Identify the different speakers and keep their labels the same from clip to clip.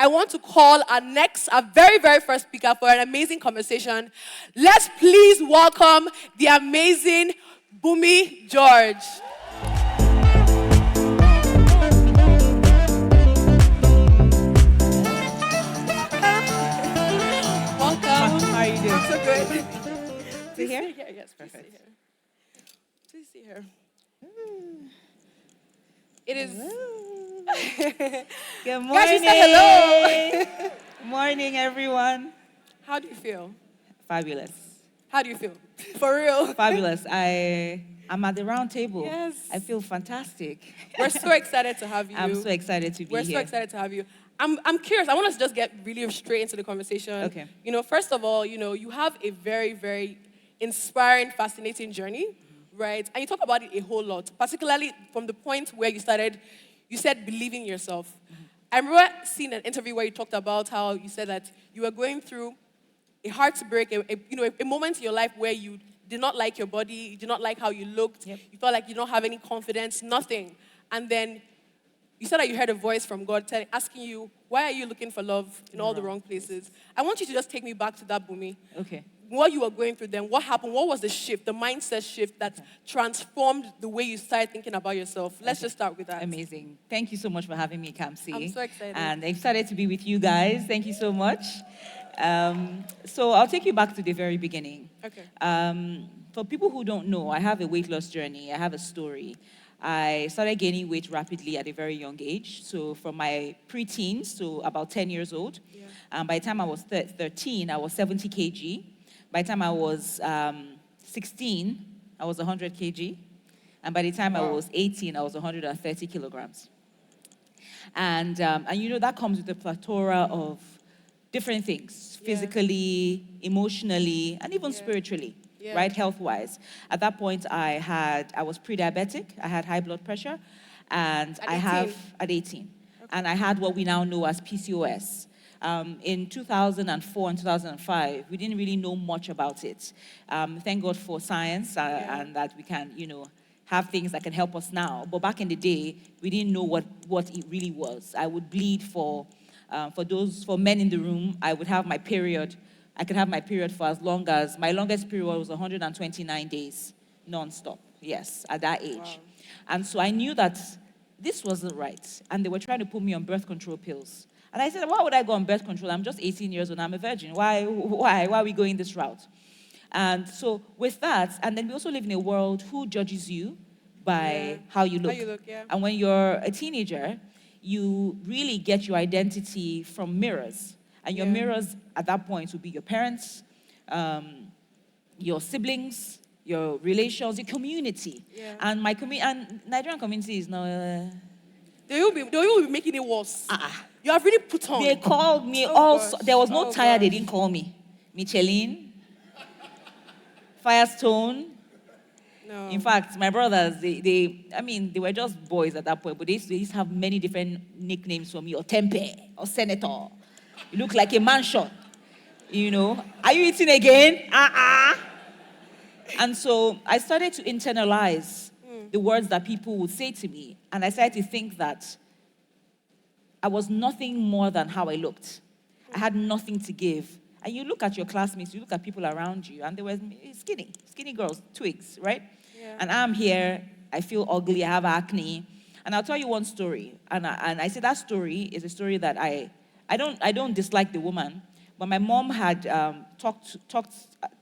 Speaker 1: I want to call our very, very first speaker for an amazing conversation. Let's please welcome the amazing Bunmi George. Welcome.
Speaker 2: How are you doing?
Speaker 1: I'm so good.
Speaker 2: See here?
Speaker 1: Yes, please
Speaker 2: Perfect.
Speaker 1: sit here. Please sit here. It is.
Speaker 2: Good morning.
Speaker 1: Guys, you say hello.
Speaker 2: Morning, everyone.
Speaker 1: How do you feel?
Speaker 2: Fabulous.
Speaker 1: How do you feel? For real.
Speaker 2: Fabulous. I'm at the round table.
Speaker 1: Yes.
Speaker 2: I feel fantastic.
Speaker 1: We're so excited to have you.
Speaker 2: I'm so excited to be
Speaker 1: We're
Speaker 2: here.
Speaker 1: so excited to have you. I'm curious. I want us to just get really straight into the conversation.
Speaker 2: Okay.
Speaker 1: First of all, you have a very, very inspiring, fascinating journey, right? And you talk about it a whole lot, particularly from the point where you started. You said believing in yourself. I remember seeing an interview where you talked about how you said that you were going through a heartbreak, a moment in your life where you did not like your body, you did not like how you looked,
Speaker 2: Yep.
Speaker 1: you felt like you don't have any confidence, nothing. And then you said that you heard a voice from God asking you, why are you looking for love in all the wrong places? I want you to just take me back to that, Bunmi.
Speaker 2: Okay.
Speaker 1: What you were going through then, what happened? What was the shift, the mindset shift that transformed the way you started thinking about yourself? Let's just start with that.
Speaker 2: Amazing. Thank you so much for having me, Kamsi.
Speaker 1: I'm so excited.
Speaker 2: And excited to be with you guys. Thank you so much. So I'll take you back to the very beginning.
Speaker 1: Okay.
Speaker 2: For people who don't know, I have a weight loss journey. I have a story. I started gaining weight rapidly at a very young age. So from my preteens to about 10 years old.
Speaker 1: Yeah.
Speaker 2: By the time I was 13, I was 70 kg. By the time I was 16, I was 100 kg. And by the time I was 18, I was 130 kilograms. And that comes with a plethora of different things, physically, emotionally, and even spiritually, right, health-wise. At that point, I was pre-diabetic, I had high blood pressure, and at 18. Okay. And I had what we now know as PCOS. In 2004 and 2005, we didn't really know much about it. Thank God for science and that we can, have things that can help us now. But back in the day, we didn't know what it really was. I would bleed for men in the room. I would have my period. I could have my period for as long as, my longest period was 129 days, non-stop, yes, at that age. Wow. And so I knew that this wasn't right. And they were trying to put me on birth control pills. And I said, why would I go on birth control? I'm just 18 years old, I'm a virgin. Why are we going this route? And so with that, and then we also live in a world who judges you by how you look. And when you're a teenager, you really get your identity from mirrors. And your mirrors at that point would be your parents, your siblings, your relations, your community. Yeah. And and Nigerian community is now...
Speaker 1: They will be making it worse. You have really put on.
Speaker 2: They called me also. There was no tire they didn't call me. Michelin, Firestone. No. In fact, my brothers, they were just boys at that point, but they used to have many different nicknames for me, or Tempe, or Senator. You look like a mansion. Are you eating again? And so I started to internalize the words that people would say to me. And I started to think that I was nothing more than how I looked. I had nothing to give. And you look at your classmates, you look at people around you, and they were skinny girls, twigs, right? Yeah. And I'm here, I feel ugly, I have acne. And I'll tell you one story. And I say that story is a story that I don't dislike the woman, but my mom had talked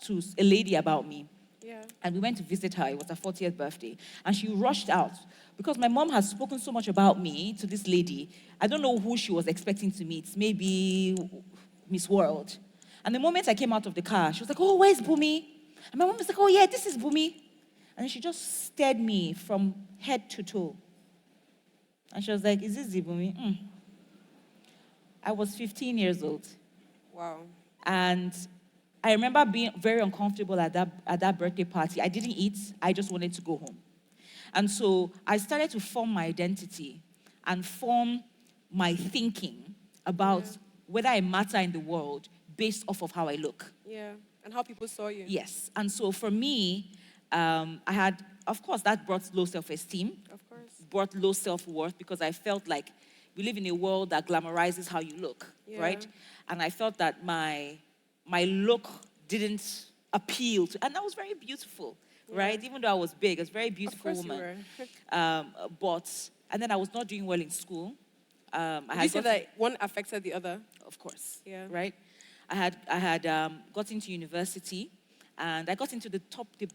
Speaker 2: to a lady about me. Yeah. And we went to visit her. It was her 40th birthday. And she rushed out because my mom has spoken so much about me to this lady. I don't know who she was expecting to meet. Maybe Miss World. And the moment I came out of the car, she was like, oh, where's Bunmi? And my mom was like, oh, yeah, this is Bunmi. And then she just stared me from head to toe. And she was like, is this the Bunmi? I was 15 years old.
Speaker 1: Wow.
Speaker 2: And I remember being very uncomfortable at that birthday party. I didn't eat. I just wanted to go home. And so I started to form my identity and form my thinking about whether I matter in the world based off of how I look.
Speaker 1: Yeah, and how people saw you.
Speaker 2: Yes. And so for me, I had, of course, that brought low self-esteem.
Speaker 1: Of course.
Speaker 2: Brought low self-worth because I felt like we live in a world that glamorizes how you look, right? And I felt that my look didn't appeal to, and I was very beautiful, right? Even though I was big, I was a very beautiful woman. And then I was not doing well in school.
Speaker 1: Did you say that one affected the other?
Speaker 2: Of course.
Speaker 1: Yeah.
Speaker 2: Right? I had got into university, and I got into the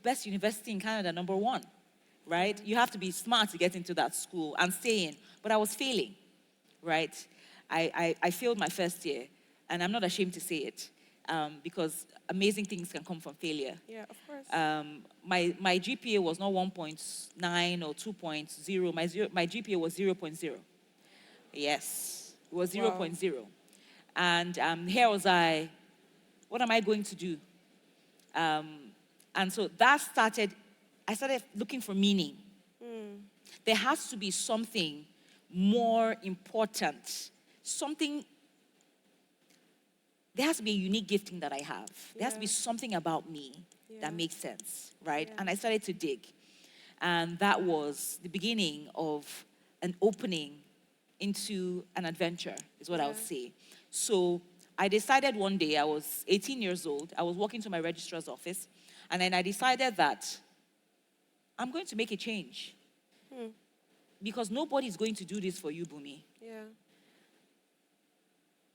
Speaker 2: best university in Canada, #1, right? You have to be smart to get into that school and stay in. But I was failing, right? I failed my first year, and I'm not ashamed to say it, because amazing things can come from failure.
Speaker 1: Yeah, of course.
Speaker 2: My GPA was not 1.9 or 2.0. My GPA was 0.0. Yes, it was 0.0. And here was I, what am I going to do? And so that I started looking for meaning. There has to be something more important, there has to be a unique gifting that I have. There has to be something about me that makes sense, right? And I started to dig. And that was the beginning of an opening into an adventure, is what I would say. So I decided one day, I was 18 years old, I was walking to my registrar's office, and then I decided that I'm going to make a change. Because nobody's going to do this for you, Bunmi.
Speaker 1: Yeah.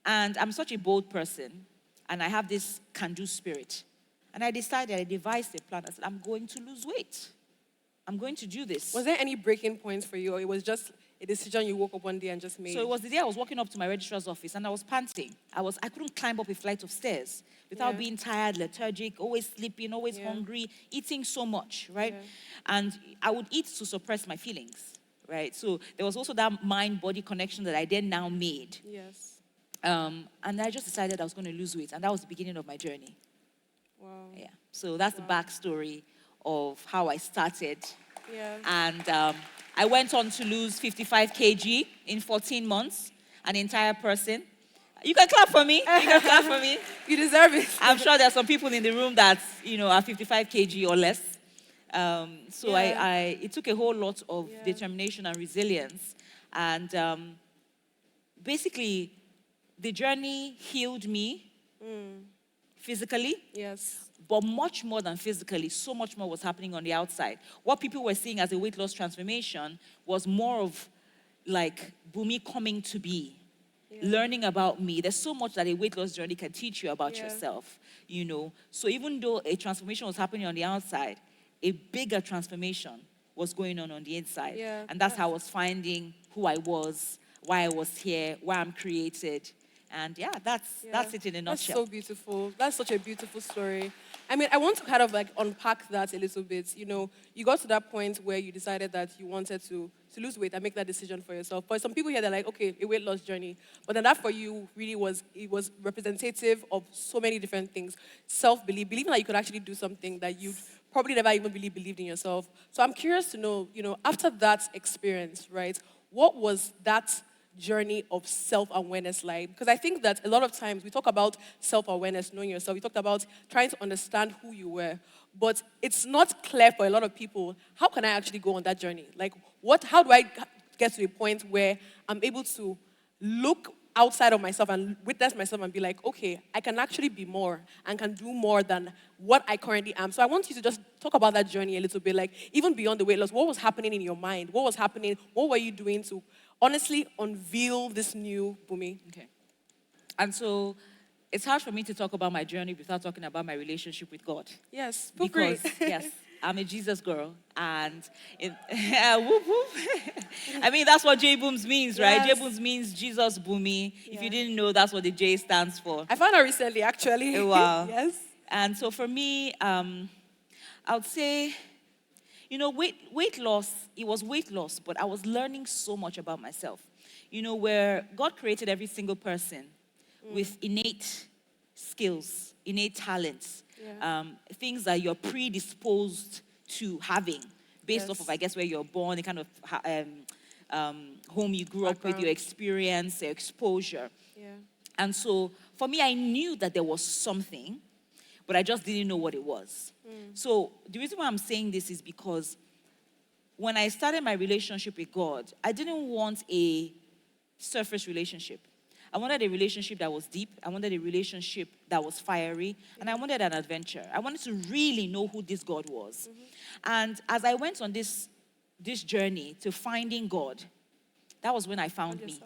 Speaker 2: And I'm such a bold person, and I have this can-do spirit. And I devised a plan. I said, I'm going to lose weight. I'm going to do this.
Speaker 1: Was there any breaking points for you, or it was just a decision you woke up one day and just made?
Speaker 2: So it was the day I was walking up to my registrar's office, and I was panting. I couldn't climb up a flight of stairs without being tired, lethargic, always sleeping, always hungry, eating so much, right? And I would eat to suppress my feelings, right? So there was also that mind-body connection that I then now made.
Speaker 1: Yes.
Speaker 2: And I just decided I was going to lose weight, and that was the beginning of my journey.
Speaker 1: Wow.
Speaker 2: Yeah. So that's the backstory of how I started.
Speaker 1: Yeah.
Speaker 2: And I went on to lose 55 kg in 14 months, an entire person. You can clap for me. You can clap for me.
Speaker 1: You deserve it.
Speaker 2: I'm sure there are some people in the room that, are 55 kg or less. It took a whole lot of determination and resilience. And basically, the journey healed me physically.
Speaker 1: Yes.
Speaker 2: But much more than physically, so much more was happening on the outside. What people were seeing as a weight loss transformation was more of like Bunmi coming to be, learning about me. There's so much that a weight loss journey can teach you about yourself, So even though a transformation was happening on the outside, a bigger transformation was going on the inside.
Speaker 1: Yeah.
Speaker 2: And that's how I was finding who I was, why I was here, why I'm created. And that's it in a nutshell.
Speaker 1: That's so beautiful. That's such a beautiful story. I mean, I want to kind of like unpack that a little bit. You got to that point where you decided that you wanted to lose weight and make that decision for yourself. But some people here, they're like, okay, a weight loss journey. But then that for you really was representative of so many different things. Self-belief, believing that you could actually do something that you probably never even really believed in yourself. So I'm curious to know, after that experience, right, what was that journey of self-awareness like? Because I think that a lot of times we talk about self-awareness, knowing yourself. We talked about trying to understand who you were, but it's not clear for a lot of people. How can I actually go on that journey? Like, how do I get to a point where I'm able to look outside of myself and witness myself and be like, okay, I can actually be more and can do more than what I currently am. So I want you to just talk about that journey a little bit, like even beyond the weight loss, what was happening in your mind? What was happening? What were you doing to honestly unveil this new Bunmi?
Speaker 2: Okay. And so it's hard for me to talk about my journey without talking about my relationship with God.
Speaker 1: Yes,
Speaker 2: because yes, I'm a Jesus girl, and whoop, whoop. I mean, that's what JBums means, right? JBums means Jesus Bunmi. Yeah. If you didn't know, that's what the J stands for.
Speaker 1: I found out recently, actually.
Speaker 2: Oh, wow.
Speaker 1: Yes.
Speaker 2: And so for me, I would say, weight loss, it was weight loss, but I was learning so much about myself. Where God created every single person with innate skills, innate talents, things that you're predisposed to having based off of, I guess, where you're born, the kind of home you grew up with, your experience, your exposure.
Speaker 1: Yeah.
Speaker 2: And so for me, I knew that there was something, but I just didn't know what it was. So the reason why I'm saying this is because when I started my relationship with God, I didn't want a surface relationship. I wanted a relationship that was deep. I wanted a relationship that was fiery. And I wanted an adventure. I wanted to really know who this God was. And as I went on this journey to finding God, that was when I found me.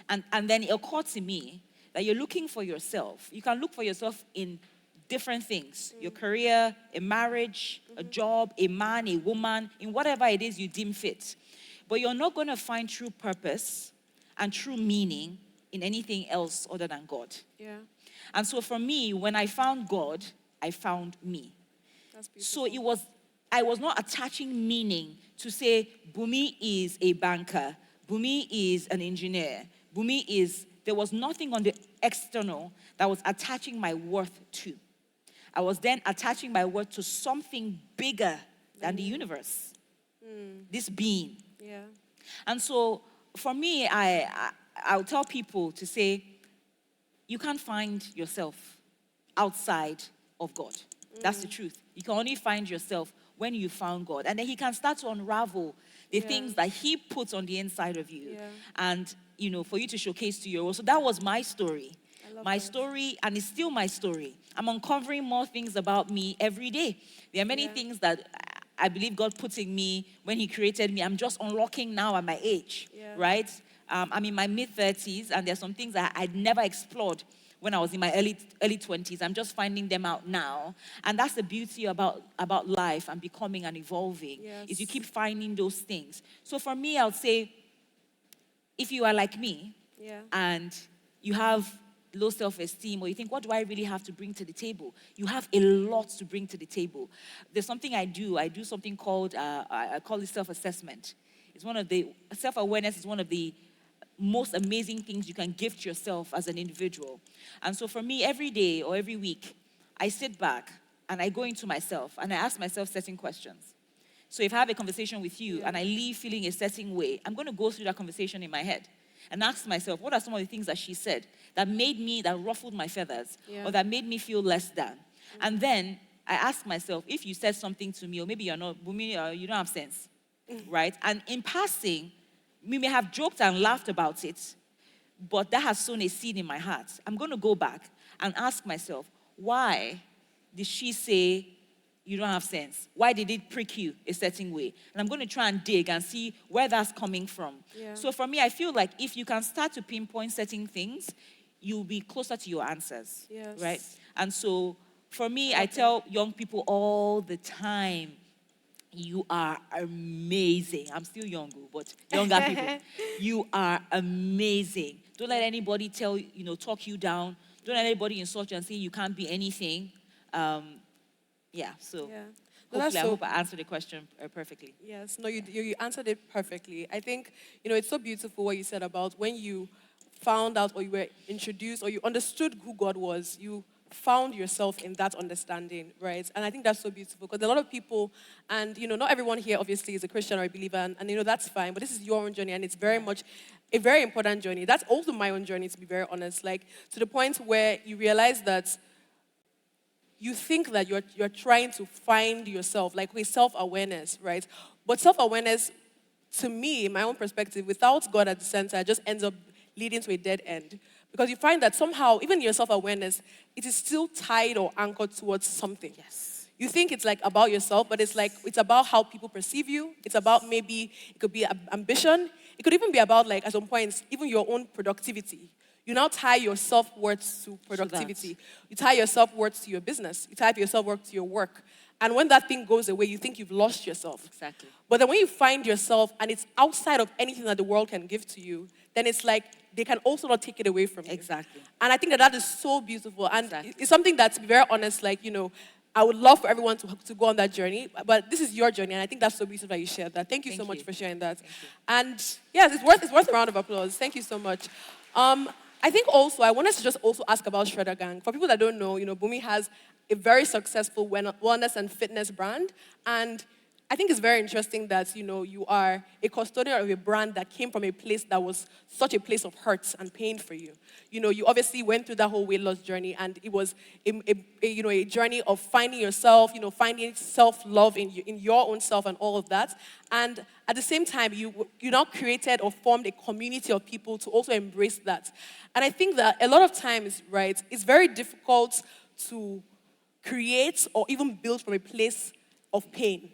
Speaker 2: And then it occurred to me that you're looking for yourself. You can look for yourself in different things. Your career, a marriage, a job, a man, a woman, in whatever it is you deem fit. But you're not going to find true purpose and true meaning in anything else other than God.
Speaker 1: Yeah.
Speaker 2: And so for me, when I found God, I found me.
Speaker 1: That's beautiful.
Speaker 2: So I was not attaching meaning to say, Bunmi is a banker, Bunmi is an engineer, there was nothing on the external that was attaching my worth to. I was then attaching my worth to something bigger than the universe, this being.
Speaker 1: Yeah.
Speaker 2: And so for me, I'll tell people to say, you can't find yourself outside of God. That's the truth. You can only find yourself when you found God. And then he can start to unravel the things that he puts on the inside of you.
Speaker 1: Yeah.
Speaker 2: And, for you to showcase to your world. So that was my story. My
Speaker 1: that.
Speaker 2: story, and it's still my story. I'm uncovering more things about me every day. There are many things that I believe God put in me when he created me. I'm just unlocking now at my age, right? I'm in my mid-30s, and there's some things that I'd never explored when I was in my early 20s. I'm just finding them out now. And that's the beauty about life and becoming and evolving, is you keep finding those things. So for me, I would say, if you are like me, and you have low self-esteem, or you think, what do I really have to bring to the table? You have a lot to bring to the table. There's something I do. I do something called, I call it self-assessment. Self-awareness is one of the most amazing things you can gift yourself as an individual. And so for me, every day or every week, I sit back and I go into myself and I ask myself certain questions. So if I have a conversation with you and I leave feeling a certain way, I'm going to go through that conversation in my head and ask myself, what are some of the things that she said that ruffled my feathers, or that made me feel less than? And then I ask myself, if you said something to me, or maybe you're not, Bunmi, you don't have sense, right? And in passing, we may have joked and laughed about it, but that has sown a seed in my heart. I'm going to go back and ask myself, why did she say you don't have sense? Why did it prick you a certain way? And I'm going to try and dig and see where that's coming from. So for me, I feel like if you can start to pinpoint certain things, you'll be closer to your answers, right? And so for me, I tell young people all the time, you are amazing. I'm still young, but younger people, you are amazing. Don't let anybody talk you down. Don't let anybody insult you and say you can't be anything. Hopefully, I hope I answered the question perfectly.
Speaker 1: Yes, no, you answered it perfectly. I think, it's so beautiful what you said about when you found out, or you were introduced, or you understood who God was, you found yourself in that understanding, right? And I think that's so beautiful, because a lot of people, and not everyone here obviously is a Christian or a believer, and that's fine, but this is your own journey, and it's very much a very important journey. That's also my own journey, to be very honest, like to the point where you realize that you think that you're trying to find yourself, like with self-awareness, right? But self-awareness, to me, in my own perspective, without God at the center, just ends up leading to a dead end. Because you find that somehow, even your self-awareness, it is still tied or anchored towards something.
Speaker 2: Yes.
Speaker 1: You think it's like about yourself, but it's about how people perceive you. It's about it could be ambition. It could even be about, like, at some points, even your own productivity. You now tie your self-worth to productivity. You tie your self-worth to your business. You tie your self-worth to your work. And when that thing goes away, you think you've lost yourself.
Speaker 2: Exactly.
Speaker 1: But then when you find yourself and it's outside of anything that the world can give to you, then it's like they can also not take it away from you.
Speaker 2: Exactly.
Speaker 1: And I think that is so beautiful. And it's something that, to be very honest, like, I would love for everyone to go on that journey. But this is your journey, and I think that's so beautiful that you shared that. Thank you so much for sharing that. And yes, it's worth a round of applause. Thank you so much. I think also, I wanted to just also ask about Shredder Gang. For people that don't know, Bunmi has a very successful wellness and fitness brand. And I think it's very interesting that, you are a custodian of a brand that came from a place that was such a place of hurt and pain for you. You obviously went through that whole weight loss journey, and it was a journey of finding yourself, finding self-love in your own self and all of that. And at the same time, you now created or formed a community of people to also embrace that. And I think that a lot of times, right, it's very difficult to create or even build from a place of pain.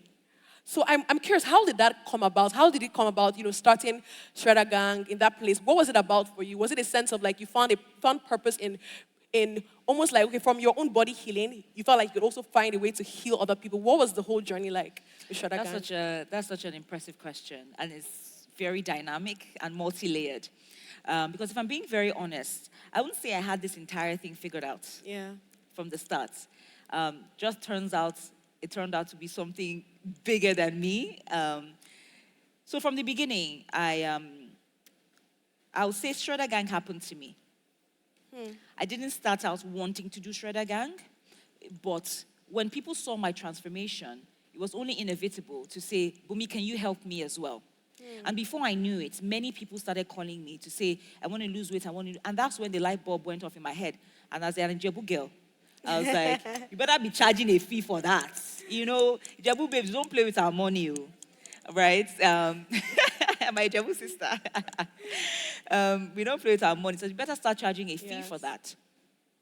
Speaker 1: So I'm curious, how did that come about? How did it come about, starting Shredder Gang in that place? What was it about for you? Was it a sense of like you found purpose in almost like, okay, from your own body healing, you felt like you could also find a way to heal other people? What was the whole journey like with Shredder Gang?
Speaker 2: That's such an impressive question, and it's very dynamic and multi-layered. Because if I'm being very honest, I wouldn't say I had this entire thing figured out from the start. It turned out to be something bigger than me. So from the beginning, I would say Shredder Gang happened to me. I didn't start out wanting to do Shredder Gang, but when people saw my transformation, it was only inevitable to say, Bunmi, can you help me as well? And before I knew it, many people started calling me to say, I want to lose weight, and that's when the light bulb went off in my head. And as an Ijebu girl, I was like, you better be charging a fee for that. Ijebu babes, don't play with our money, right? My Ijebu sister. We don't play with our money, so you better start charging a fee for that.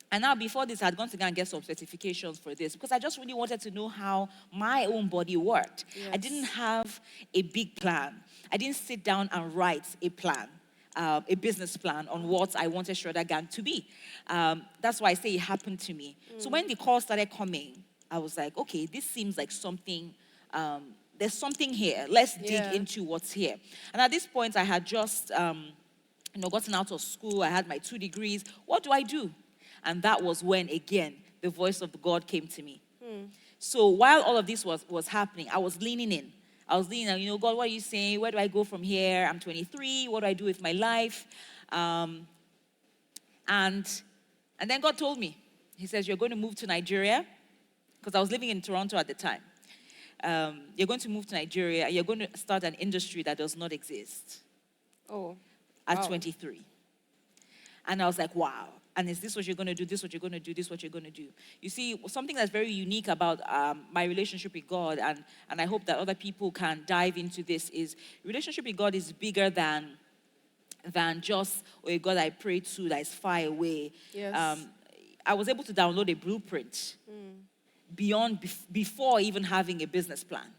Speaker 2: And now before this, I had gone to go and get some certifications for this because I just really wanted to know how my own body worked. I didn't have a big plan. I didn't sit down and write a plan. A business plan on what I wanted Shredder Gang to be. That's why I say it happened to me. So when the calls started coming, I was like, okay, this seems like something, there's something here. Let's dig into what's here. And at this point, I had just, gotten out of school. I had my 2 degrees. What do I do? And that was when, again, the voice of God came to me. So while all of this was happening, I was leaning in. God, what are you saying? Where do I go from here? I'm 23. What do I do with my life? And then God told me. He says, you're going to move to Nigeria. Because I was living in Toronto at the time. You're going to move to Nigeria. And you're going to start an industry that does not exist. At 23. And I was like, wow. And is this what you're going to do? This what you're going to do? This what you're going to do? You see, something that's very unique about my relationship with God, and I hope that other people can dive into this, is relationship with God is bigger than just a God I pray to that is far away.
Speaker 1: Yes.
Speaker 2: I was able to download a blueprint before even having a business plan.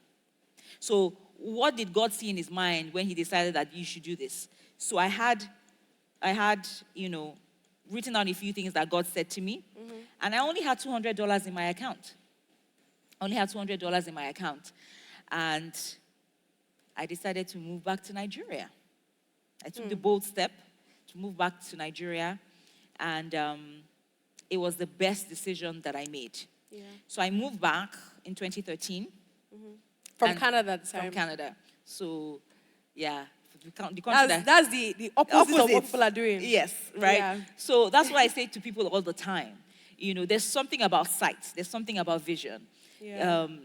Speaker 2: So what did God see in his mind when he decided that you should do this? So I had written down a few things that God said to me. And I only had $200 in my account. And I decided to move back to Nigeria. I took the bold step to move back to Nigeria. And it was the best decision that I made. So I moved back in 2013.
Speaker 1: From Canada at the time.
Speaker 2: From Canada. So, yeah.
Speaker 1: That's the opposite of what people are doing.
Speaker 2: Yes, right? So that's why I say to people all the time, there's something about sight. There's something about vision.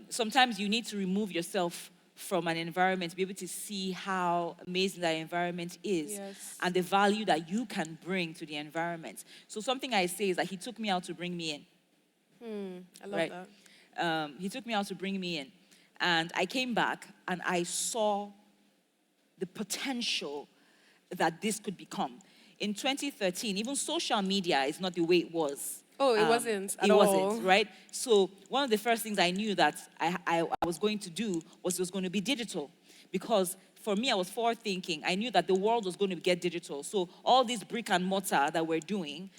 Speaker 2: Sometimes you need to remove yourself from an environment to be able to see how amazing that environment is and the value that you can bring to the environment. So something I say is that he took me out to bring me in.
Speaker 1: I love that.
Speaker 2: He took me out to bring me in. And I came back and I saw the potential that this could become. In 2013, even social media is not the way it was.
Speaker 1: It wasn't at all.
Speaker 2: It wasn't, right? So one of the first things I knew that I was going to do was it was going to be digital. Because for me, I was forward thinking. I knew that the world was going to get digital. So all this brick and mortar that we're doing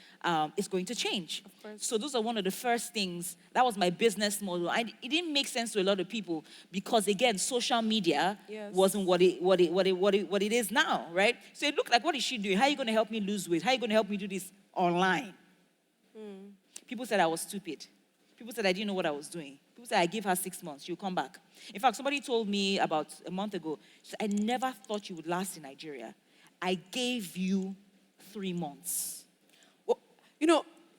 Speaker 2: is going to change.
Speaker 1: Of course.
Speaker 2: So those are one of the first things. That was my business model. It didn't make sense to a lot of people because, again, social media wasn't what it is now, right? So it looked like, what is she doing? How are you going to help me lose weight? How are you going to help me do this online? People said I was stupid. People said I didn't know what I was doing. People said I gave her 6 months, she'll come back. In fact, somebody told me about a month ago, she said, I never thought you would last in Nigeria. I gave you 3 months.
Speaker 1: Well,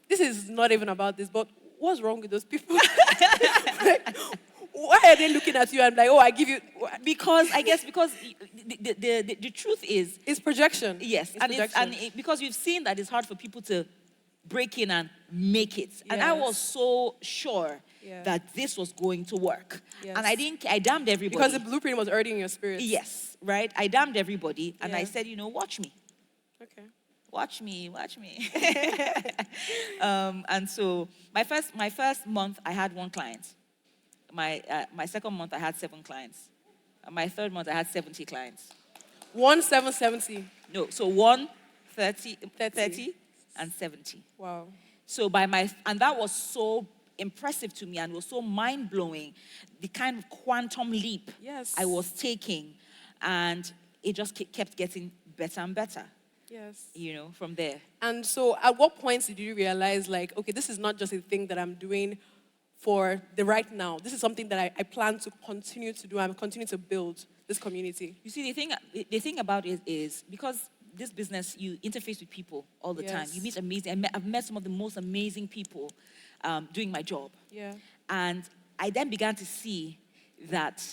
Speaker 1: this is not even about this, but what's wrong with those people? Why are they looking at you and like, oh, I give you?
Speaker 2: Because I guess because the truth is,
Speaker 1: It's projection.
Speaker 2: yes,
Speaker 1: It's projection.
Speaker 2: because we've seen that it's hard for people to break in and make it. And I
Speaker 1: Yes.
Speaker 2: was so sure
Speaker 1: Yeah.
Speaker 2: that this was going to work.
Speaker 1: Yes.
Speaker 2: And I damned everybody.
Speaker 1: Because the blueprint was already in your spirit.
Speaker 2: Yes, right? I damned everybody and I
Speaker 1: Yeah.
Speaker 2: said, watch me.
Speaker 1: Okay.
Speaker 2: Watch me. And so my first month I had 1 client. My second month I had 7 clients. And my third month I had 70 clients.
Speaker 1: 1770.
Speaker 2: No, so 1, 30,
Speaker 1: 30.
Speaker 2: 30 and 70.
Speaker 1: Wow.
Speaker 2: So and that was so impressive to me and was so mind-blowing, the kind of quantum leap
Speaker 1: Yes.
Speaker 2: I was taking, and it just kept getting better and better,
Speaker 1: Yes.
Speaker 2: from there.
Speaker 1: And so at what points did you realize, like, okay, this is not just a thing that I'm doing for the right now. This is something that I plan to continue to do. I'm continue to build this community.
Speaker 2: You see, the thing about it is, because this business, you interface with people all the time.
Speaker 1: Yes.
Speaker 2: You meet I've met some of the most amazing people doing my job.
Speaker 1: Yeah.
Speaker 2: And I then began to see that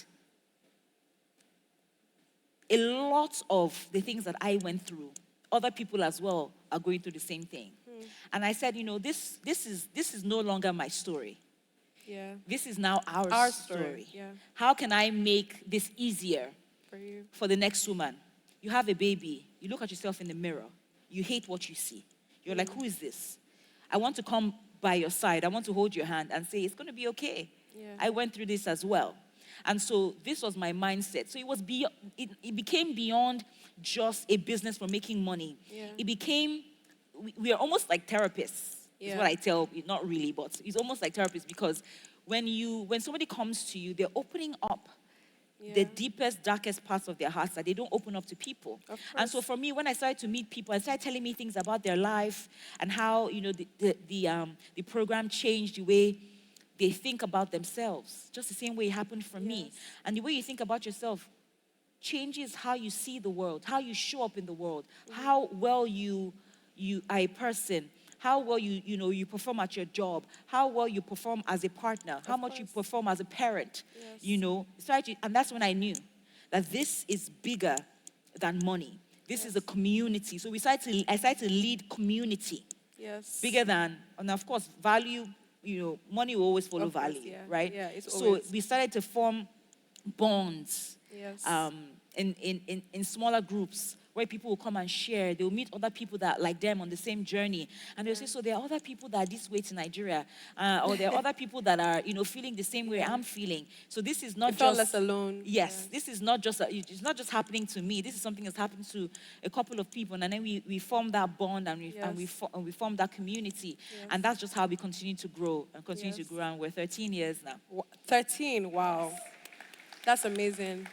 Speaker 2: a lot of the things that I went through, other people as well are going through the same thing. And I said, this is no longer my story.
Speaker 1: Yeah.
Speaker 2: This is now our story.
Speaker 1: Yeah.
Speaker 2: How can I make this easier
Speaker 1: For you.
Speaker 2: for the next woman? You have a baby. You look at yourself in the mirror. You hate what you see. You're like, who is this? I want to come by your side. I want to hold your hand and say, it's going to be okay.
Speaker 1: Yeah.
Speaker 2: I went through this as well. And so this was my mindset. So it became beyond just a business for making money.
Speaker 1: Yeah.
Speaker 2: It became, we are almost like therapists. Is
Speaker 1: Yeah.
Speaker 2: what I tell, not really, but it's almost like therapists, because when somebody comes to you, they're opening up the
Speaker 1: Yeah.
Speaker 2: deepest, darkest parts of their hearts that they don't open up to people.
Speaker 1: Of
Speaker 2: And so
Speaker 1: course.
Speaker 2: for me, when I started to meet people, I started telling me things about their life and how, the program changed the way they think about themselves. Just the same way it happened for me.
Speaker 1: Yes.
Speaker 2: And the way you think about yourself changes how you see the world, how you show up in the world, how well you are a person, how well you perform at your job, how well you perform as a partner, how much you
Speaker 1: course.
Speaker 2: perform as a parent,
Speaker 1: Yes.
Speaker 2: and that's when I knew that this is bigger than money. This is a community. So I started to lead community
Speaker 1: Yes.
Speaker 2: bigger than, and of course, value, money will always follow
Speaker 1: Of course,
Speaker 2: value,
Speaker 1: yeah.
Speaker 2: right?
Speaker 1: Yeah, it's
Speaker 2: so
Speaker 1: always.
Speaker 2: we started to form bonds
Speaker 1: Yes.
Speaker 2: in smaller groups where people will come and share. They'll meet other people that like them on the same journey. And they'll say, so there are other people that are this way to Nigeria. Or there are other people that are, feeling the same way I'm feeling. So this is not
Speaker 1: You felt
Speaker 2: just...
Speaker 1: less alone.
Speaker 2: Yes, this is not just, it's not just happening to me. This is something that's happened to a couple of people. And then we form that bond and we form that community.
Speaker 1: Yes.
Speaker 2: And that's just how we continue to grow and continue to
Speaker 1: Yes.
Speaker 2: grow. And we're 13 years now.
Speaker 1: 13, wow. That's amazing.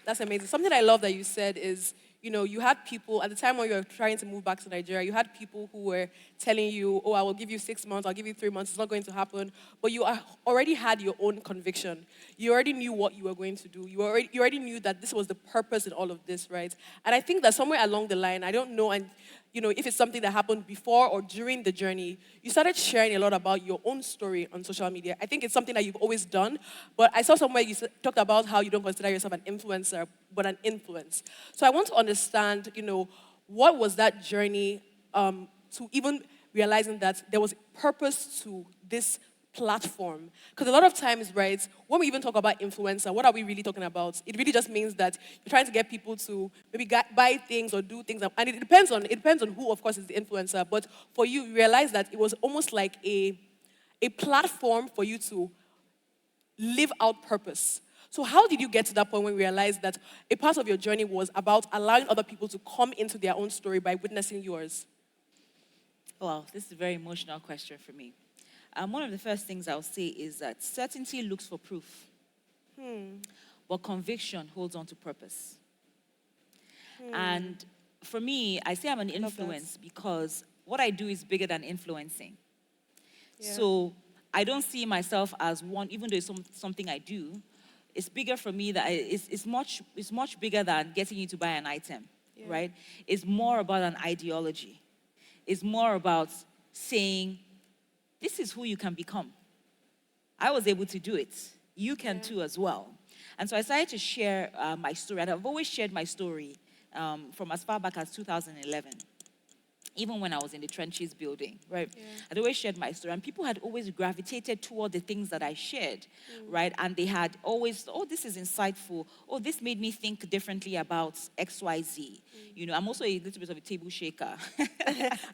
Speaker 1: That's amazing. Something I love that you said is, you had people, at the time when you were trying to move back to Nigeria, you had people who were telling you, oh, I will give you 6 months, I'll give you 3 months, it's not going to happen. But you already had your own conviction. You already knew what you were going to do. You already knew that this was the purpose in all of this, right? And I think that somewhere along the line, I don't know, and if it's something that happened before or during the journey, you started sharing a lot about your own story on social media. I think it's something that you've always done, but I saw somewhere you talked about how you don't consider yourself an influencer, but an influence. So I want to understand, what was that journey to even realizing that there was purpose to this platform? Because a lot of times, right, when we even talk about influencer, what are we really talking about? It really just means that you're trying to get people to maybe buy things or do things, and it depends on who, of course, is the influencer. But for you realize that it was almost like a platform for you to live out purpose. So how did you get to that point when you realized that a part of your journey was about allowing other people to come into their own story by witnessing yours?
Speaker 2: Well, this is a very emotional question for me. One of the first things I'll say is that certainty looks for proof, but conviction holds on to purpose. And for me, I say I'm an influence because what I do is bigger than influencing.
Speaker 1: Yeah.
Speaker 2: So I don't see myself as one, even though it's something I do. It's bigger for me that it's much bigger than getting you to buy an item, right? It's more about an ideology. It's more about saying, this is who you can become. I was able to do it. You can too as well. And so I started to share my story. And I've always shared my story from as far back as 2011. Even when I was in the trenches building, right? Yeah. I'd always shared my story. And people had always gravitated toward the things that I shared, right? And they had always, oh, this is insightful. Oh, this made me think differently about XYZ. You know, I'm also a little bit of a table shaker.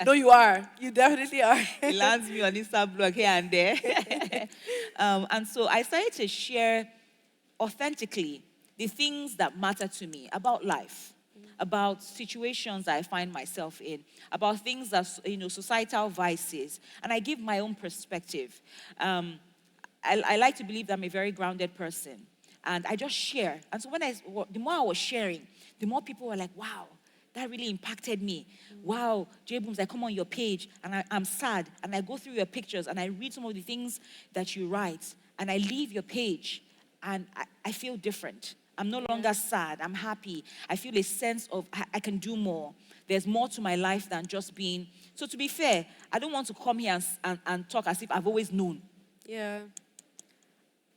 Speaker 1: No, you are. You definitely are.
Speaker 2: It lands me on Insta blog here and there. And so I started to share authentically the things that matter to me about life, about situations that I find myself in, about things that, societal vices. And I give my own perspective. I like to believe that I'm a very grounded person. And I just share. And so the more I was sharing, the more people were like, wow, that really impacted me. Wow, JBums, I come on your page and I'm sad. And I go through your pictures and I read some of the things that you write. And I leave your page and I feel different. I'm no longer sad. I'm happy. I feel a sense of I can do more. There's more to my life than just being. So to be fair, I don't want to come here and talk as if I've always known.
Speaker 1: Yeah.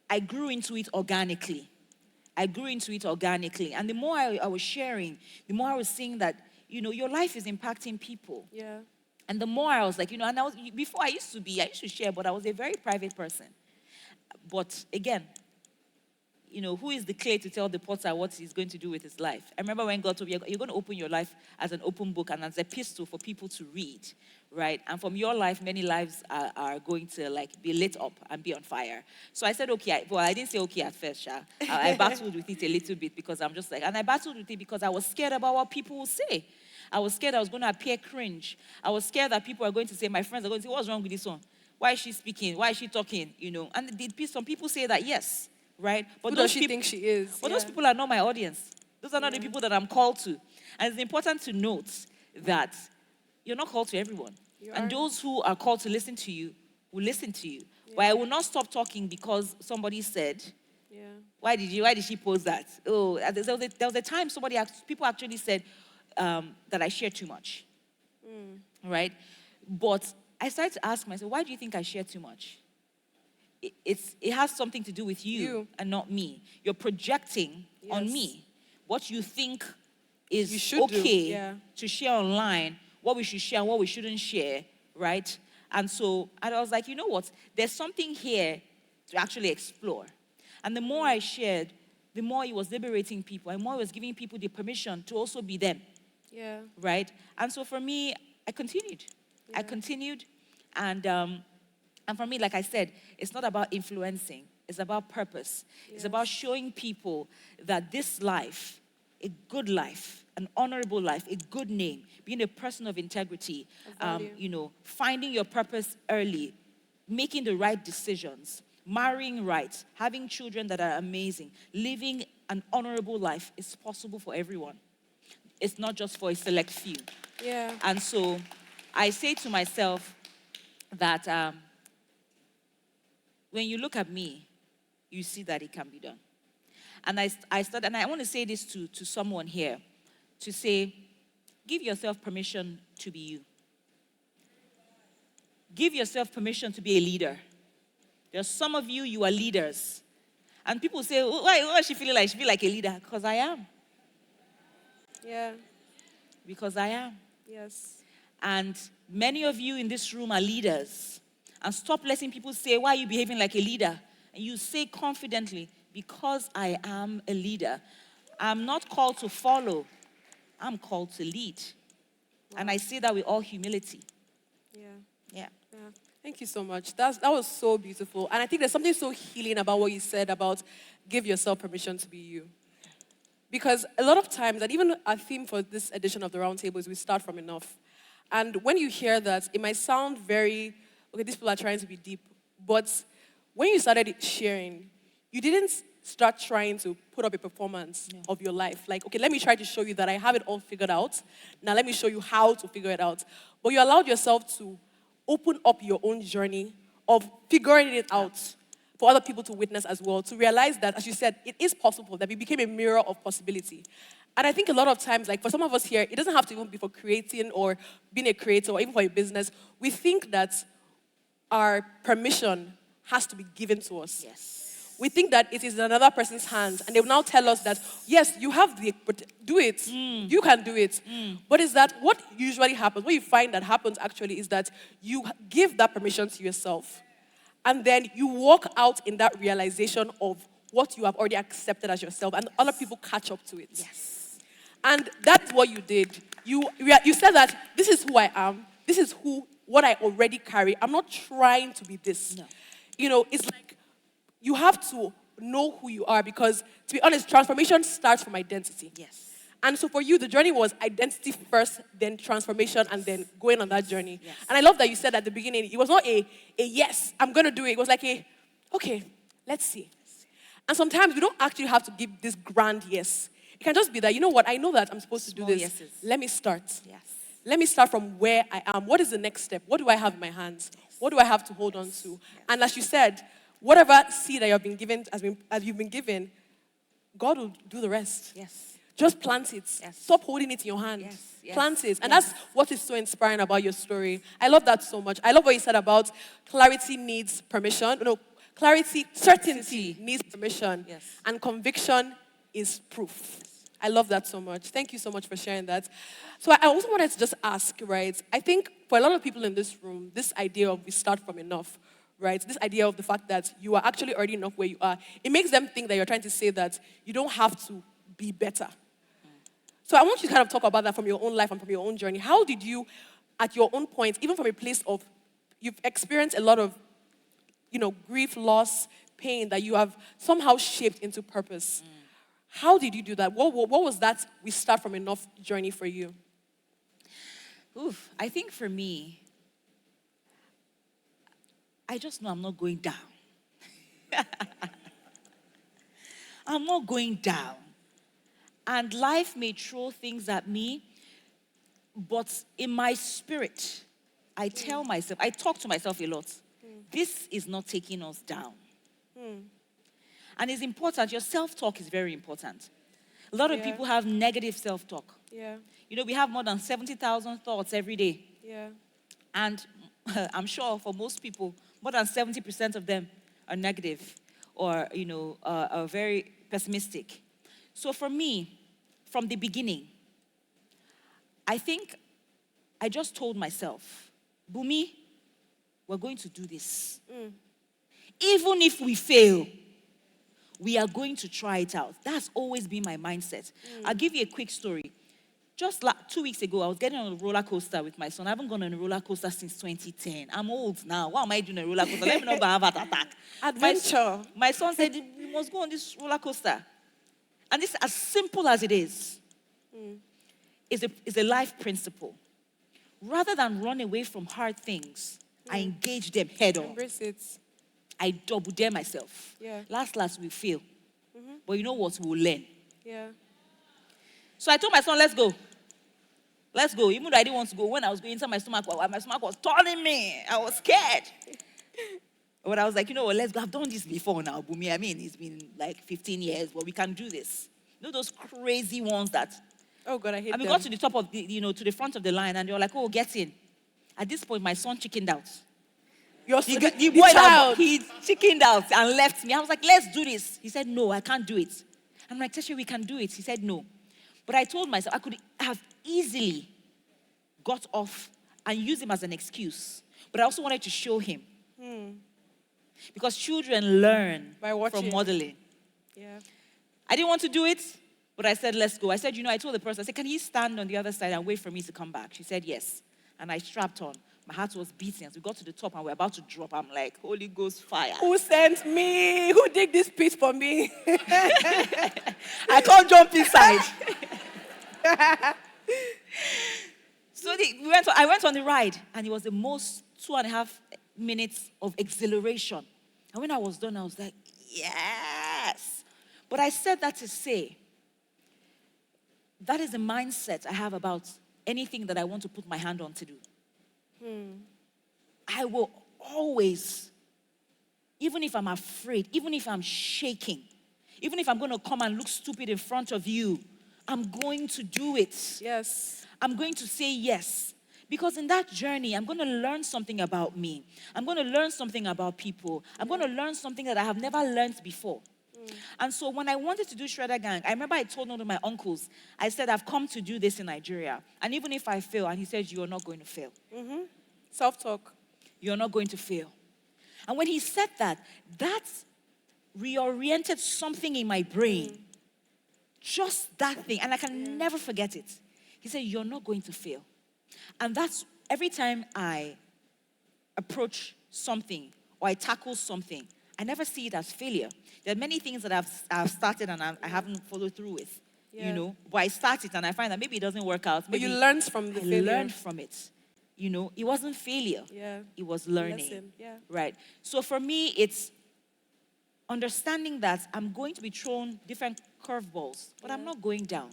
Speaker 2: I grew into it organically. And the more I was sharing, the more I was seeing that, your life is impacting people.
Speaker 1: Yeah.
Speaker 2: And the more I was like, and before I used to share, but I was a very private person. But again, who is the clay to tell the potter what he's going to do with his life? I remember when God told me, you're going to open your life as an open book and as a epistle for people to read, right? And from your life, many lives are going to be lit up and be on fire. So I said, okay. I didn't say okay at first, Sha. I battled with it a little bit because I'm just and I battled with it because I was scared about what people would say. I was scared I was going to appear cringe. I was scared that people are going to say, my friends are going to say, what's wrong with this one? Why is she speaking? Why is she talking? And some people say that, yes. Right?
Speaker 1: But who does she think she is?
Speaker 2: But those people are not my audience. Those are not the people that I'm called to. And it's important to note that you're not called to everyone. And those who are called to listen to you will listen to you. Yeah. But I will not stop talking because somebody said, why did she post that? Oh, there was a time people actually said that I share too much. Right? But I started to ask myself, why do you think I share too much? It has something to do with you and not me. You're projecting on me what you think is okay to share online, what we should share and what we shouldn't share, right? And I was like, you know what? There's something here to actually explore. And the more I shared, the more it was liberating people and more it was giving people the permission to also be them. Yeah. Right? And so for me, I continued. And for me, like I said, it's not about influencing. It's about purpose. Yes. It's about showing people that this life, a good life, an honorable life, a good name, being a person of integrity, finding your purpose early, making the right decisions, marrying right, having children that are amazing, living an honorable life is possible for everyone. It's not just for a select few. Yeah. And so I say to myself that when you look at me, you see that it can be done. And I want to say this to someone here, to say, give yourself permission to be you. Give yourself permission to be a leader. There's some of you are leaders. And people say, why is she feeling like she feel like a leader? Because I am. Yeah. Because I am. Yes. And many of you in this room are leaders. And stop letting people say, why are you behaving like a leader? And you say confidently, because I am a leader. I'm not called to follow. I'm called to lead. Wow. And I say that with all humility. Yeah.
Speaker 1: Thank you so much. That was so beautiful. And I think there's something so healing about what you said about give yourself permission to be you. Because a lot of times, and even our theme for this edition of the Roundtable is we start from enough. And when you hear that, it might sound very, okay, these people are trying to be deep. But when you started sharing, you didn't start trying to put up a performance of your life. Like, okay, let me try to show you that I have it all figured out. Now let me show you how to figure it out. But you allowed yourself to open up your own journey of figuring it out for other people to witness as well, to realize that, as you said, it is possible, that we became a mirror of possibility. And I think a lot of times, like for some of us here, it doesn't have to even be for creating or being a creator or even for a business. We think that our permission has to be given to us.
Speaker 2: Yes.
Speaker 1: We think that it is in another person's hands, and they will now tell us that, yes, you have the, but do it. You can do it. But is that what usually happens? What you find that happens actually is that you give that permission to yourself, and then you walk out in that realization of what you have already accepted as yourself, and other people catch up to it.
Speaker 2: Yes.
Speaker 1: And that's what you did. You said that this is who I am. This is what I already carry. I'm not trying to be this.
Speaker 2: No.
Speaker 1: You know, it's like you have to know who you are because, to be honest, transformation starts from identity.
Speaker 2: Yes.
Speaker 1: And so for you, the journey was identity first, then transformation, and then going on that journey.
Speaker 2: Yes.
Speaker 1: And I love that you said at the beginning, it was not a yes, I'm going to do it. It was like okay, let's see. And sometimes we don't actually have to give this grand yes. It can just be that, you know what, I know that I'm supposed to do this.
Speaker 2: Yeses.
Speaker 1: Let me start.
Speaker 2: Yes.
Speaker 1: Let me start from where I am. What is the next step? What do I have in my hands? What do I have to hold on to? Yes. And as you said, whatever seed that you've been given, as you've been given, God will do the rest.
Speaker 2: Yes.
Speaker 1: Just plant it.
Speaker 2: Yes.
Speaker 1: Stop holding it in your hand.
Speaker 2: Yes. Yes.
Speaker 1: Plant it. And that's what is so inspiring about your story. I love that so much. I love what you said about clarity needs permission. No, certainty needs permission.
Speaker 2: Yes.
Speaker 1: And conviction is proof. I love that so much. Thank you so much for sharing that. So I also wanted to just ask, right? I think for a lot of people in this room, this idea of we start from enough, right? This idea of the fact that you are actually already enough where you are, it makes them think that you're trying to say that you don't have to be better. So I want you to kind of talk about that from your own life and from your own journey. How did you, at your own point, even from a place of, you've experienced a lot of, grief, loss, pain that you have somehow shaped into purpose. How did you do that? What was that we start from enough journey for you?
Speaker 2: I think for me, I just know I'm not going down. I'm not going down. And life may throw things at me, but in my spirit, I tell myself, I talk to myself a lot. This is not taking us down. And it's important. Your self-talk is very important. A lot of people have negative self-talk.
Speaker 1: Yeah.
Speaker 2: We have more than 70,000 thoughts every day.
Speaker 1: Yeah.
Speaker 2: And I'm sure for most people, more than 70% of them are negative or, are very pessimistic. So for me, from the beginning, I think I just told myself, Bunmi, we're going to do this. Even if we fail, we are going to try it out. That's always been my mindset. I'll give you a quick story. Just 2 weeks ago, I was getting on a roller coaster with my son. I haven't gone on a roller coaster since 2010. I'm old now. Why am I doing a roller coaster? Let me not go have an attack.
Speaker 1: Adventure.
Speaker 2: My son said, you must go on this roller coaster. And this, as simple as it is a life principle. Rather than run away from hard things, I engage them head on.
Speaker 1: Embrace it.
Speaker 2: I double dare myself.
Speaker 1: Yeah.
Speaker 2: Last, we fail. But you know what? We'll learn.
Speaker 1: Yeah.
Speaker 2: So I told my son, let's go. Let's go. Even though I didn't want to go, when I was going inside my stomach was turning me. I was scared. But I was like, let's go. I've done this before now, Bunmi. I mean, it's been like 15 years, but we can do this. Those crazy ones that...
Speaker 1: Oh, God, I hate them.
Speaker 2: We got to the top of to the front of the line, and they were like, oh, get in. At this point, my son chickened out. The boy child. He chickened out and left me. I was like, let's do this. He said, no, I can't do it. I'm like, Tesha, we can do it. He said, no. But I told myself I could have easily got off and used him as an excuse. But I also wanted to show him. Because children learn from modeling.
Speaker 1: Yeah.
Speaker 2: I didn't want to do it, but I said, let's go. I said, I told the person, I said, can you stand on the other side and wait for me to come back? She said, yes. And I strapped on. My heart was beating. As we got to the top and we're about to drop, I'm like, Holy Ghost fire.
Speaker 1: Who sent me? Who dig this pit for me?
Speaker 2: I can't jump inside. So I went on the ride, and it was the most 2.5 minutes of exhilaration. And when I was done, I was like, yes. But I said that to say, that is the mindset I have about anything that I want to put my hand on to do. I will always, even if I'm afraid, even if I'm shaking, even if I'm going to come and look stupid in front of you, I'm going to do it.
Speaker 1: Yes.
Speaker 2: I'm going to say yes. Because in that journey, I'm going to learn something about me. I'm going to learn something about people. I'm going to learn something that I have never learned before. And so when I wanted to do Shredder Gang, I remember I told one of my uncles, I said, I've come to do this in Nigeria. And even if I fail, and he said, you're not going to fail.
Speaker 1: Self-talk.
Speaker 2: You're not going to fail. And when he said that, that reoriented something in my brain. Just that thing. And I can never forget it. He said, you're not going to fail. And that's every time I approach something or I tackle something, I never see it as failure. There are many things that I've started and I haven't followed through with, you know. But I start it and I find that maybe it doesn't work out.
Speaker 1: But
Speaker 2: Maybe
Speaker 1: you learned from the failure.
Speaker 2: I learned from it. You know, it wasn't failure.
Speaker 1: Yeah.
Speaker 2: It was learning.
Speaker 1: Lesson. Yeah.
Speaker 2: Right. So for me, it's understanding that I'm going to be thrown different curveballs, but I'm not going down.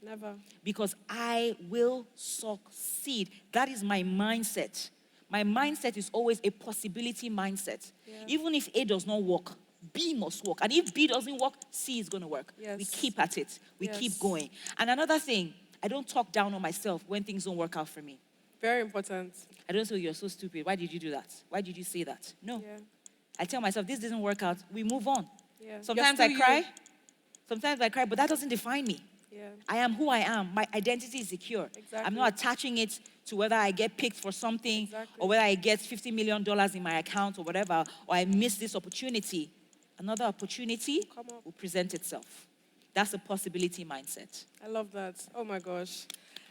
Speaker 1: Never.
Speaker 2: Because I will succeed. That is my mindset. My mindset is always a possibility mindset. Yeah. Even if A does not work, B must work. And if B doesn't work, C is going to work.
Speaker 1: Yes.
Speaker 2: We keep at it. We keep going. And another thing, I don't talk down on myself when things don't work out for me.
Speaker 1: Very important.
Speaker 2: I don't say, you're so stupid. Why did you do that? Why did you say that? No.
Speaker 1: Yeah.
Speaker 2: I tell myself, this doesn't work out. We move on.
Speaker 1: Yeah.
Speaker 2: Sometimes I cry. Sometimes I cry, but that doesn't define me.
Speaker 1: Yeah.
Speaker 2: I am who I am. My identity is secure.
Speaker 1: Exactly.
Speaker 2: I'm not attaching it to whether I get picked for something or whether I get $50 million in my account or whatever, or I miss this opportunity. Another opportunity will present itself. That's a possibility mindset.
Speaker 1: I love that. Oh my gosh.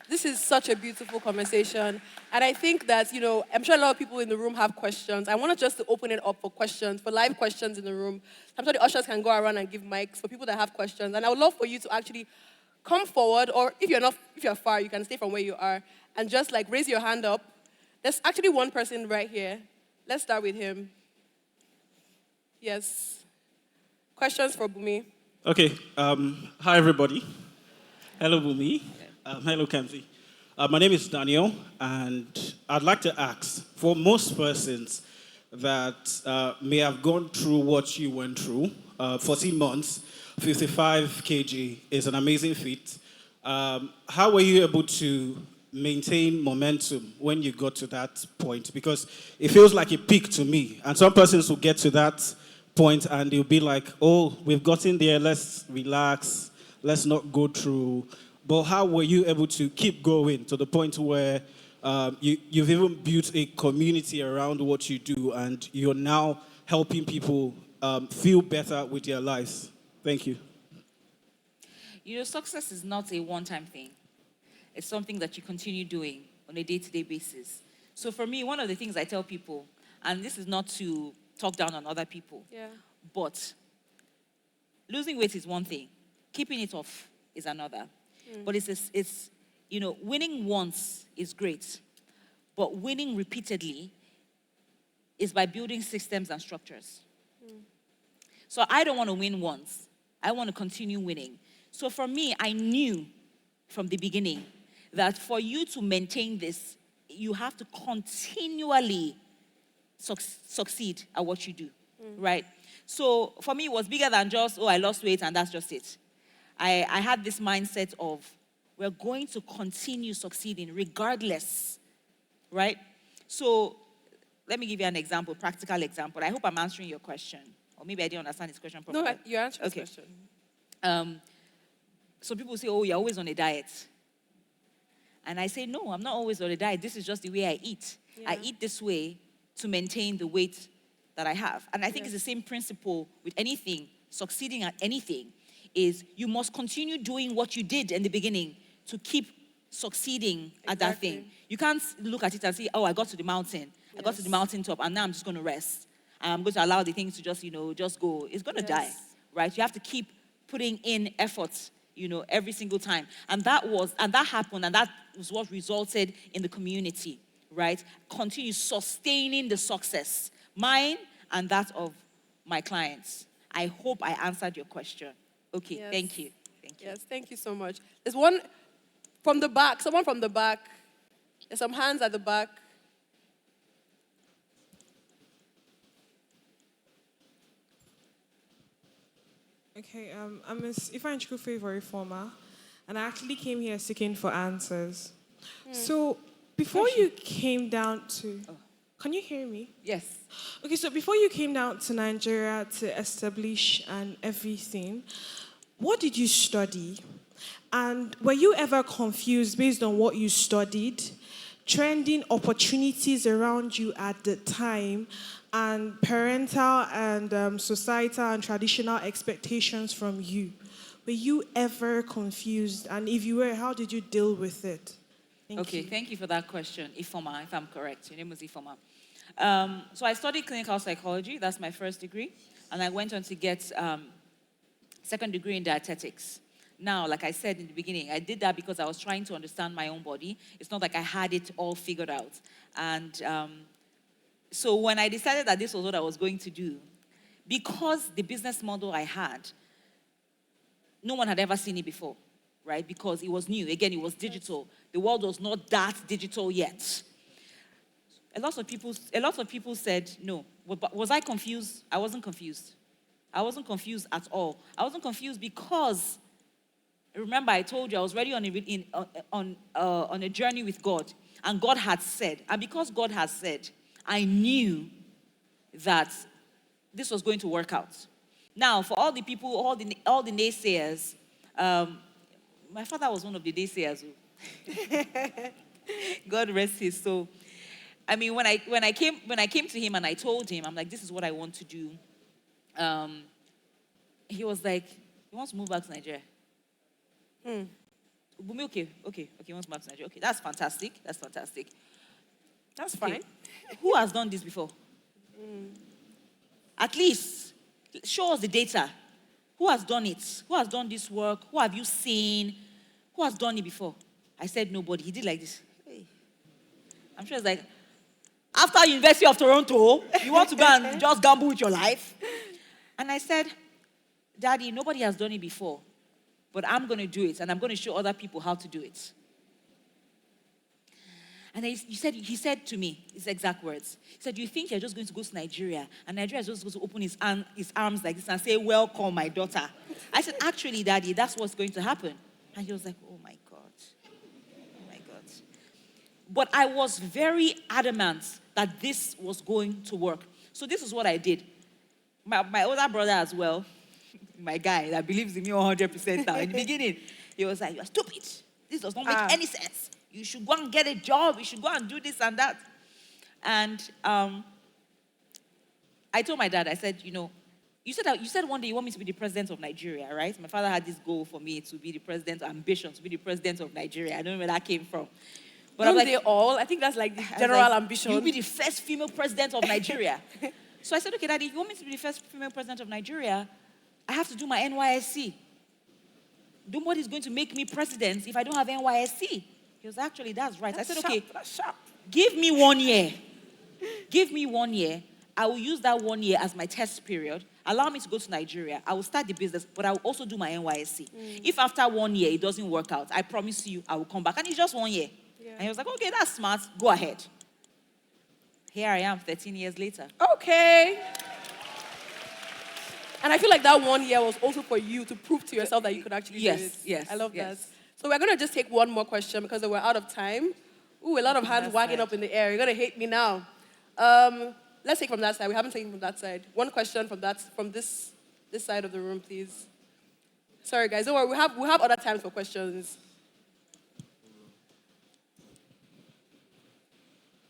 Speaker 1: This is such a beautiful conversation. And I think that, you know, I'm sure a lot of people in the room have questions. I want just to open it up for questions, for live questions in the room. I'm sure the ushers can go around and give mics for people that have questions. And I would love for you to actually come forward, or if you're far, you can stay from where you are and just like raise your hand up. There's actually one person right here. Let's start with him. Yes. Questions for Bunmi?
Speaker 3: Okay. Hi, everybody. Hello, Bunmi. Hello, Kamsi. My name is Daniel, and I'd like to ask, for most persons that may have gone through what you went through, 14 months, 55 kg is an amazing feat. How were you able to maintain momentum when you got to that point? Because it feels like a peak to me. And some persons will get to that point and they'll be like, oh, we've gotten there, let's relax, let's not go through. But how were you able to keep going to the point where you've even built a community around what you do and you're now helping people feel better with their lives? Thank you.
Speaker 2: You know, success is not a one-time thing. It's something that you continue doing on a day-to-day basis. So for me, one of the things I tell people, and this is not to talk down on other people, but losing weight is one thing. Keeping it off is another. But it's, you know, winning once is great. But winning repeatedly is by building systems and structures. So I don't want to win once. I want to continue winning. So for me, I knew from the beginning that for you to maintain this, you have to continually succeed at what you do, right? So for me, it was bigger than just, oh, I lost weight and that's just it. I had this mindset of, we're going to continue succeeding regardless, right? So let me give you an example, practical example. I hope I'm answering your question. Or maybe I didn't understand this question properly.
Speaker 1: No, you answered this question.
Speaker 2: So people say, oh, you're always on a diet. And I say, no, I'm not always on a diet. This is just the way I eat. I eat this way to maintain the weight that I have. And I think it's the same principle with anything, succeeding at anything, is you must continue doing what you did in the beginning to keep succeeding at that thing. You can't look at it and say, oh, I got to the mountain. I got to the mountaintop, and now I'm just going to rest. I'm going to allow the things to just, you know, just go. It's going to die, right? You have to keep putting in efforts, you know, every single time. And that happened, and that was what resulted in the community, right? Continue sustaining the success, mine and that of my clients. I hope I answered your question. Okay, thank you. Thank you.
Speaker 1: Yes, thank you so much. There's one from the back, someone from the back. There's some hands at the back.
Speaker 4: Okay, I'm Miss Ifeanyi Chukwufe Reformer, and I actually came here seeking for answers. So, Before you came down to, can you hear me?
Speaker 2: Yes.
Speaker 4: Okay, so before you came down to Nigeria to establish and everything, what did you study? And were you ever confused based on what you studied, trending opportunities around you at the time, and parental and societal and traditional expectations from you? Were you ever confused? And if you were, how did you deal with it?
Speaker 2: Thank you for that question, Ifoma, if I'm correct. Your name was Ifoma. So I studied clinical psychology. That's my first degree. And I went on to get second degree in dietetics. Now, like I said in the beginning, I did that because I was trying to understand my own body. It's not like I had it all figured out. And so when I decided that this was what I was going to do, because the business model I had, no one had ever seen it before, right? Because it was new. Again, it was digital. The world was not that digital yet. A lot of people said no. But was I confused? I wasn't confused. I wasn't confused at all. I wasn't confused because, remember, I told you I was already on a journey with God, and God had said, and because God had said, I knew that this was going to work out. Now, for all the people, all the naysayers, my father was one of the naysayers. God rest his soul. I mean, when I came to him and I told him, I'm like, this is what I want to do. He was like, he wants to move back to Nigeria. Bunmi, okay, he wants to move back to Nigeria. Okay, that's fantastic.
Speaker 1: That's fine.
Speaker 2: Okay. Who has done this before? At least, show us the data. Who has done it? Who has done this work? Who have you seen? Who has done it before? I said nobody. He did like this. Hey. I'm sure it's like, after University of Toronto, you want to go and just gamble with your life? And I said, Daddy, nobody has done it before, but I'm going to do it, and I'm going to show other people how to do it. And he said to me, his exact words, he said, you think you're just going to go to Nigeria, and Nigeria is just going to open his arms like this and say, welcome, my daughter. I said, actually, Daddy, that's what's going to happen. And he was like, oh, my God. Oh, my God. But I was very adamant that this was going to work. So this is what I did. My older brother as well, my guy that believes in me 100% now, in the beginning, he was like, you're stupid. This does not make any sense. You should go and get a job. You should go and do this and that. And I told my dad, I said, you said one day you want me to be the president of Nigeria, right? My father had this goal for me to be the president, ambition to be the president of Nigeria. I don't know where that came from.
Speaker 1: But I'm like, they all? I think that's like the general ambition.
Speaker 2: You'll be the first female president of Nigeria. So I said, okay, Daddy, if you want me to be the first female president of Nigeria, I have to do my NYSC. Nobody's going to make me president if I don't have NYSC. He was actually, that's right. I said, okay, give me 1 year. Give me 1 year. I will use that 1 year as my test period. Allow me to go to Nigeria. I will start the business, but I will also do my NYSC. If after 1 year it doesn't work out, I promise you I will come back. And it's just 1 year. Yeah. And he was like, okay, that's smart. Go ahead. Here I am 13 years later.
Speaker 1: Okay. And I feel like that 1 year was also for you to prove to yourself that you could actually do it.
Speaker 2: Yes,
Speaker 1: I love that. So we're going to just take one more question because we're out of time. Ooh, a lot of hands wagging up in the air. You're going to hate me now. Let's take from that side. We haven't taken from that side. One question from this side of the room, please. Sorry, guys. Don't worry. We have other times for questions.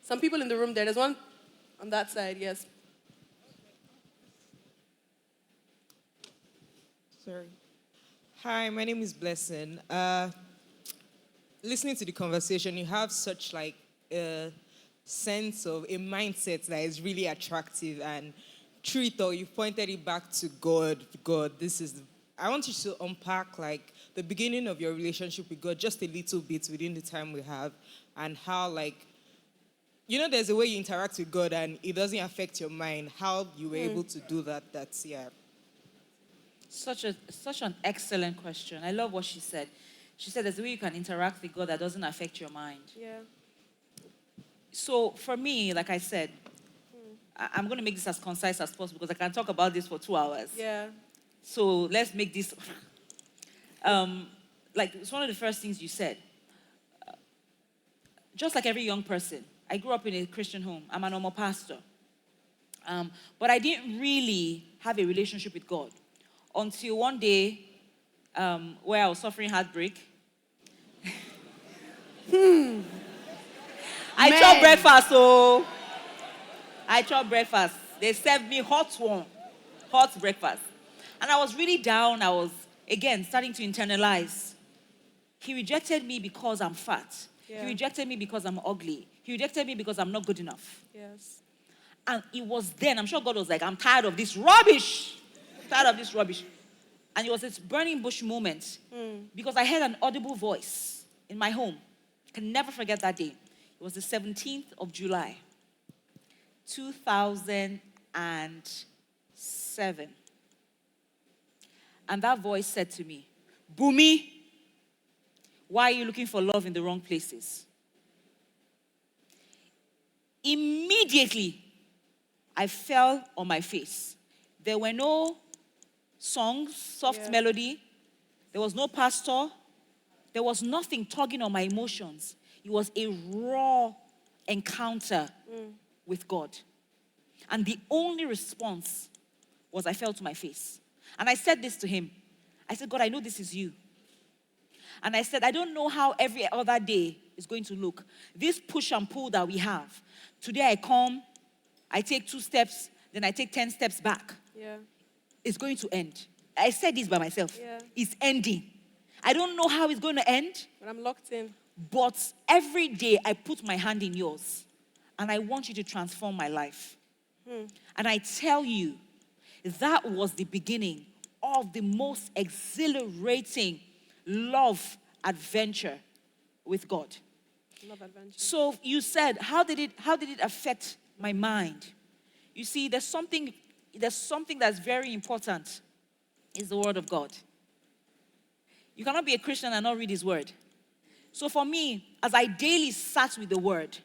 Speaker 1: Some people in the room there. There's one on that side, yes.
Speaker 4: Sorry. Hi, my name is Blessing. Listening to the conversation, you have such like a sense of a mindset that is really attractive, and through it all, you pointed it back to God. I want you to unpack like the beginning of your relationship with God just a little bit within the time we have, and how like, there's a way you interact with God and it doesn't affect your mind. How you were able to do that? That's
Speaker 2: Such an excellent question. I love what she said. She said there's a way you can interact with God that doesn't affect your mind.
Speaker 1: Yeah.
Speaker 2: So for me, like I said, I'm going to make this as concise as possible because I can talk about this for 2 hours.
Speaker 1: Yeah.
Speaker 2: So let's make this, it's one of the first things you said. just like every young person, I grew up in a Christian home. I'm a normal pastor. But I didn't really have a relationship with God until one day where I was suffering heartbreak. I chopped breakfast, so I chopped breakfast. They served me hot breakfast. And I was really down. I was, again, starting to internalize. He rejected me because I'm fat.
Speaker 1: Yeah.
Speaker 2: He rejected me because I'm ugly. He rejected me because I'm not good enough.
Speaker 1: Yes.
Speaker 2: And it was then, I'm sure God was like, I'm tired of this rubbish. Tired of this rubbish. And it was this burning bush moment because I heard an audible voice in my home. I can never forget that day. It was the 17th of July, 2007. And that voice said to me, Bunmi, why are you looking for love in the wrong places? Immediately, I fell on my face. There were no songs, soft melody. There was no pastor. There was nothing tugging on my emotions. It was a raw encounter with God. And the only response was I fell to my face. And I said this to him. I said, God, I know this is you. And I said, I don't know how every other day is going to look. This push and pull that we have. Today I come, I take 2 steps, then I take 10 steps back.
Speaker 1: Yeah.
Speaker 2: It's going to end. I said this by myself.
Speaker 1: Yeah.
Speaker 2: It's ending. I don't know how it's going to end.
Speaker 1: But I'm locked in.
Speaker 2: But every day I put my hand in yours. And I want you to transform my life. And I tell you, that was the beginning of the most exhilarating love adventure with God.
Speaker 1: Love adventure.
Speaker 2: So you said, how did it affect my mind? You see, there's something that's very important, is the word of God. You cannot be a Christian and not read his word. So for me, as I daily sat with the word,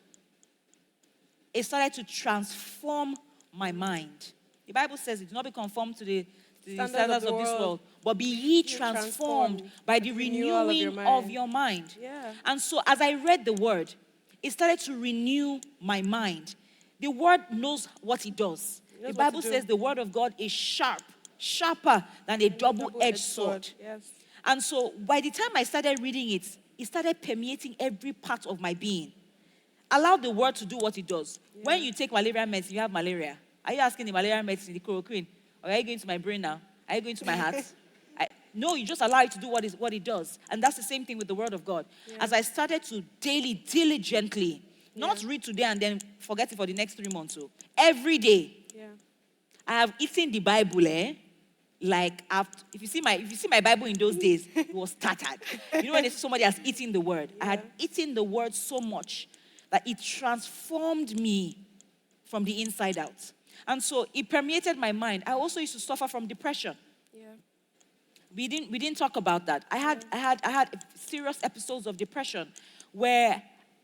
Speaker 2: it started to transform my mind. The Bible says, do not be conformed to the standards of this world, but be ye transformed by the renewing of your mind.
Speaker 1: Yeah.
Speaker 2: And so as I read the word, it started to renew my mind. The word knows what it does. The Bible says the word of God is sharper than a double-edged sword.
Speaker 1: Yes.
Speaker 2: And so by the time I started reading it, it started permeating every part of my being. Allow the word to do what it does. Yeah. When you take malaria medicine, you have malaria. Are you asking the malaria medicine, the chloroquine, or are you going to my brain now? Are you going to my heart? No, you just allow it to do what it does. And that's the same thing with the word of God. Yeah. As I started to daily, diligently, not read today and then forget it for the next 3 months. So every day, I have eaten the Bible, like if you see my Bible in those days, it was tattered. You know when somebody has eaten the word. I had eaten the word so much that it transformed me from the inside out. And so it permeated my mind. I also used to suffer from depression. Yeah. We didn't talk about that. I had serious episodes of depression where,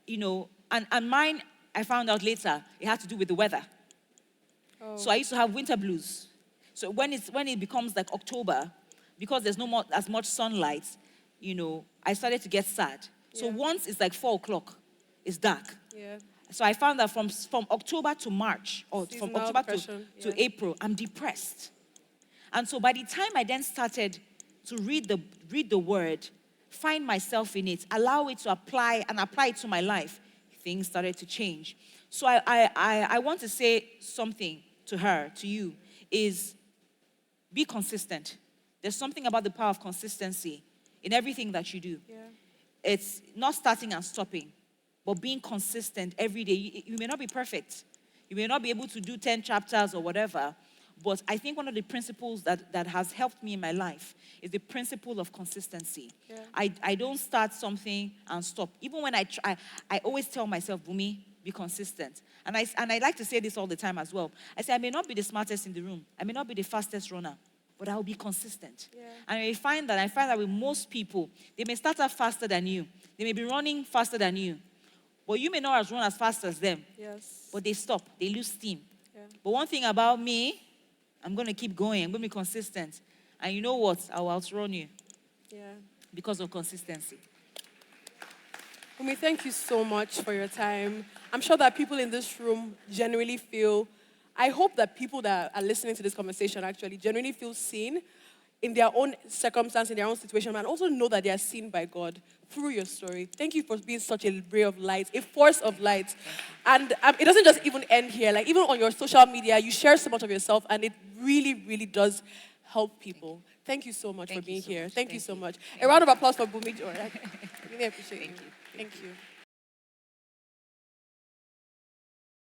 Speaker 2: and mine, I found out later, it had to do with the weather. Oh. So I used to have winter blues. So when it becomes like October, because there's no more as much sunlight, I started to get sad. Yeah. So once it's like 4 o'clock, it's dark. Yeah. So I found that from October to March, or seasonal from October to April, I'm depressed. And so by the time I then started to read the word, find myself in it, allow it to apply it to my life, things started to change. So I want to say something to her, to you, is be consistent. There's something about the power of consistency in everything that you do. Yeah. It's not starting and stopping, but being consistent every day. You may not be perfect. You may not be able to do 10 chapters or whatever, but I think one of the principles that has helped me in my life is the principle of consistency. Yeah. I don't start something and stop. Even when I try, I always tell myself, Bunmi, be consistent. And I like to say this all the time as well. I say, I may not be the smartest in the room. I may not be the fastest runner, but I will be consistent. Yeah. And I find that with most people, they may start out faster than you. They may be running faster than you. But you may not run as fast as them. Yes. But they stop. They lose steam. Yeah. But one thing about me, I'm going to keep going. I'm going to be consistent. And you know what? I will outrun you. Yeah. Because of consistency.
Speaker 1: Umi, thank you so much for your time. I'm sure that people in this room genuinely feel, I hope that people that are listening to this conversation actually genuinely feel seen in their own circumstance, in their own situation, and also know that they are seen by God through your story. Thank you for being such a ray of light, a force of light. And it doesn't just even end here. Like, even on your social media, you share so much of yourself, and it really, really does help people. Thank you so much for being here. Thank you so much. A round of applause for Bunmi George. I really appreciate you. Thank you.